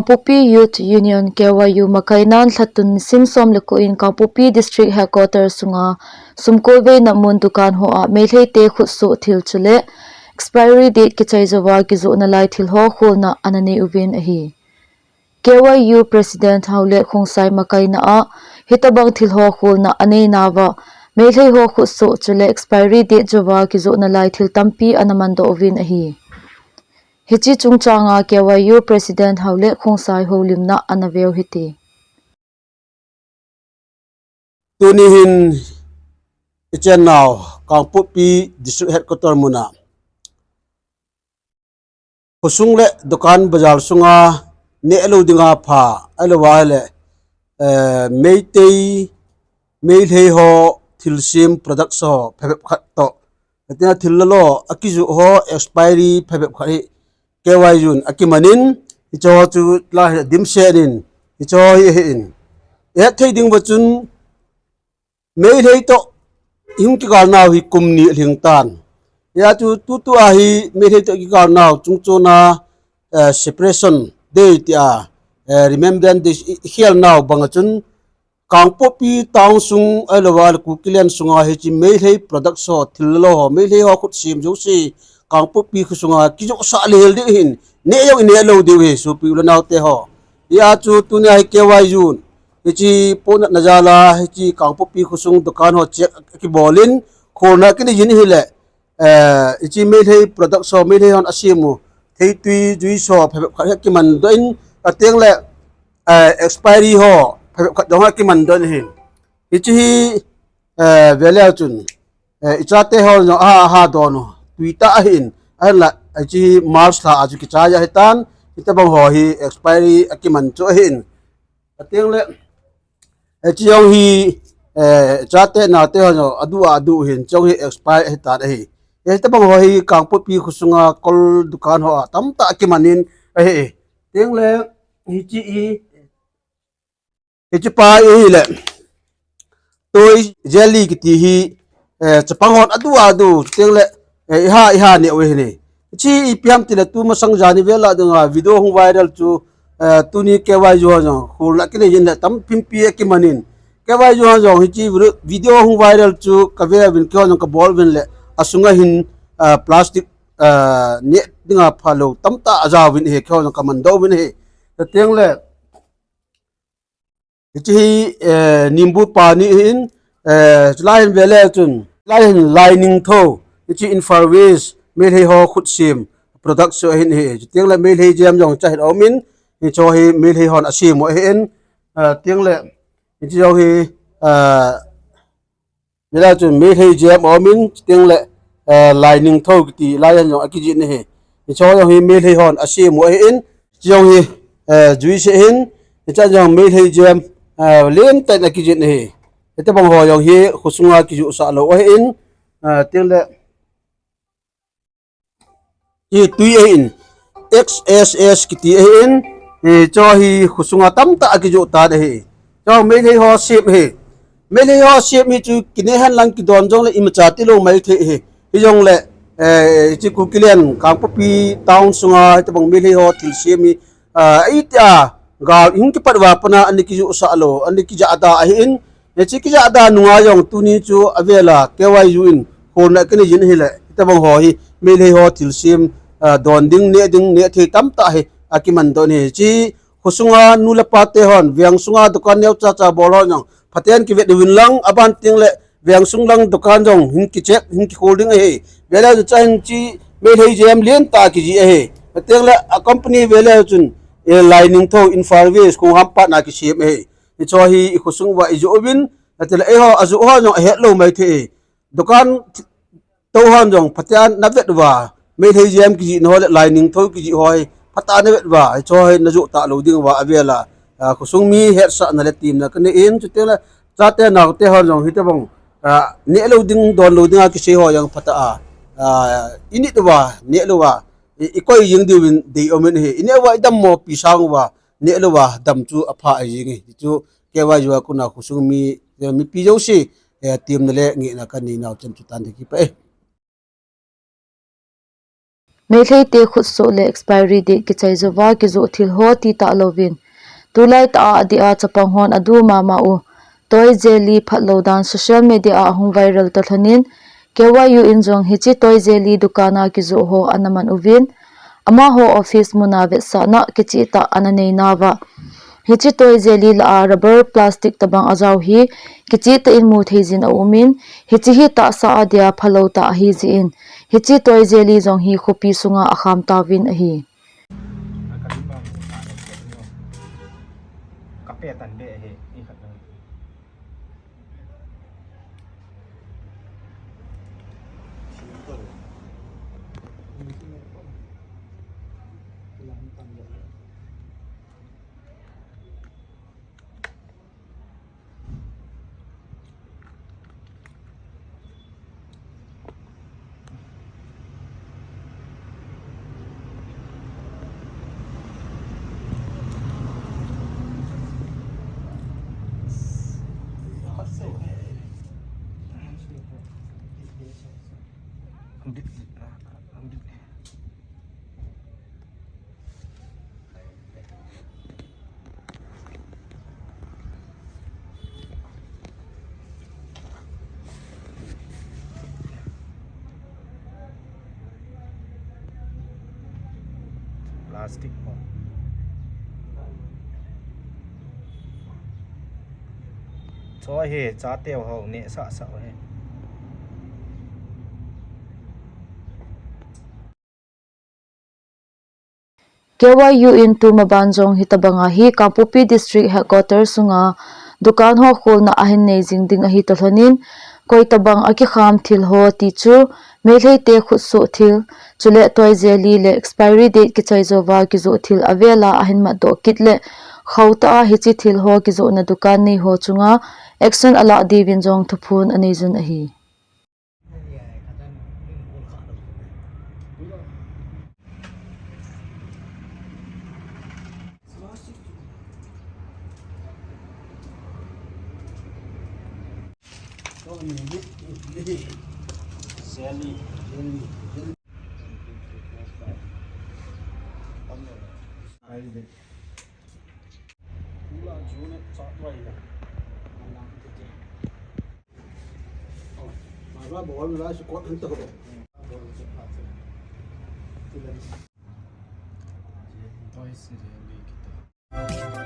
Kangpokpi Youth Union KYU makainan thlatun simsom lekuin Kangpokpi District Headqaurters sunga sumkolve namun dukan hoa Meilhei te Khutsoh thil chule Expiry Date kichai jouva kijoh nalai thil ho kholna anani uvin ahi KYU President haule khongsai makaina a hitobang thil ho kholna anei nawa Meilhei ho Khutsoh chule Expiry Date jouva kijoh nalai thil tampi anamando uvin ahi hichi chungchanga KYU President haule khongsai holimna anaveu hiti tunihin ichen now Kangpokpi District Headquarters muna Khosunga dukan bazar sunga ne alo dinga pha alo wale Meitei Meilhei ho thilsim product so phebep khat to atina thillalo akiju ho expiry phebep khari KYU akimanin icho chu la dimserin icho in nehthei ding bachun Meilhei to yung ki karnaw hi kumni lingtan ya chu tu a hi Meilhei to ki karnaw chungchona separation day tia remembrance this here now bangachun Kangpokpi Town sung alawal kukilan sunga hi chi Meilhei product so thillo ho Meilhei ho khutsim josi Kangpokpi Khosunga kijoh sa lehel de hin ne yong ne lo de we so pi ulanau te ho ya chu tu ne hi KYU hichi pona najala hichi Kangpokpi Khosung dukan ho check ki bolin kholna ki jin hile hichi Meilhei product so Meilhei on asimu theitui jui so phek ki man doin ateng le expiry ho phek dong ki man don hin hichi velea chun ichate ho no ha don tuita hin ala hichi march la aju kichai hitan hitobang ho hi expiry akiman cho hin ateng le chiong hi chate na te ho adu hin chong hi expire hita hi hitobang ho hi Kangpokpi Khosunga kol dukan ho tamta akimanin hi teng le hichi pa hi le toi jelly kiti hi chapang hon adu teng le iha ne we ni chi piam tile tu masang jani vela dunga video hung viral chu tuni KYU jo hula kile yin tam pimpi akimanin KYU jo hichi video hung viral chu kave bin kyo ka bol bin le asunga hin plastic ne dinga phalo tamta ajaw bin he kyo ka man do bin he teng le hichi nimbu pani hin lain vele chun lain lining tho hichi infraways Meilhei ho khutsim product so hin he teng le Meilhei jam jong cha hin omin hi cho hi Meilhei hon asim mo hin teng le hi cho hi mela chu Meilhei jam omin teng le lining tho ti lion jong akiji ne he cho hi Meilhei hon asim mo hin cho hi jui se hin cha jong Meilhei jam len ta akiji ne he ete bang ho jong hi Khosunga kijoh sa lo hin teng le i tui in XSS kiti in cho hi Khosunga tamta akijoh ta de cho Meilhei ho sip he Meilhei ho sip mi chu kinehan lang ki don jong le imcha ti lo mai the he hi jong le chi kukilen Kangpokpi Town sunga te bang Meilhei ho thil semi ita ga in ki patwa pana ani kijoh sa lo ani ki ja da in chi ki ja da nunga jong tuni chu avela KYU in kholna kini jin hi le te bang ho hi Meilhei ho thil sem don ding nehthei tamta he akiman don he chi Khosunga nulapa te hon viang sunga dukan yau cha bolo nyang phaten ki vet win lang aban ting le viang sung lang dukan jong hin ki check hin ki holding he vela chu chan chi Meilhei jam len ta ki ji he teng le a company vela chun lining tho infraways ko hampa na ki sim he cho hi Khosunga ijo win atel e ho azu ho nyang he lo mai the dukan to hon jong phaten na vet wa Meilhei jam ki ji no lining tho ki ji hoi pata ne wa cho he na ju ta lo ding wa avela Khosung mi het sa na le team na kan in chu te la cha te na te hon jong hitobang ne lo ding don lo ding a ki se ho yang pata init wa ne lo wa ikoi ying di win de omen he ine wa dam mo pi sang wa ne lo wa dam chu apha ying chu KYU kuna Khosung mi pi jo si team na le ngi na kan ni naw chem chu tan ki pe Meilhei te Khutsoh le expiry date kichai jouva kijoh thil ho ti ta lovin tulai ta adia chapanghon adu mama u toy jelly phatlodan social media ahung viral tathanin KYU injong hichi toy jelly dukana kijoh ho anaman uvin ama ho office muna vetsa na kichi ta ananei nawa hichi toy jelly la rubber plastic tabang ajaw hi kichi ta in mu theijin a umin hichi hi ta sa adia phalo ta hi ji in hichi toy jelly jong hi khopi sunga akhamtawin a hi plastic po. Cho he cha teo ho ne sa sa he. KYU into mabanjong hitabanga hi Kangpokpi District Headquarters sunga dukan ho kholna ahin neijing ding a hi tolhonin koitabang akikham thil ho ti chu Meilhei te Khutsoh thil chule toy jelly le expiry date kichai jouva kijoh thil avela ahin ma do kitle khauta hichi thil ho kijoh na dukan nei ho chunga action ala divin jong thuphon anejun a hi Toy jelly kita.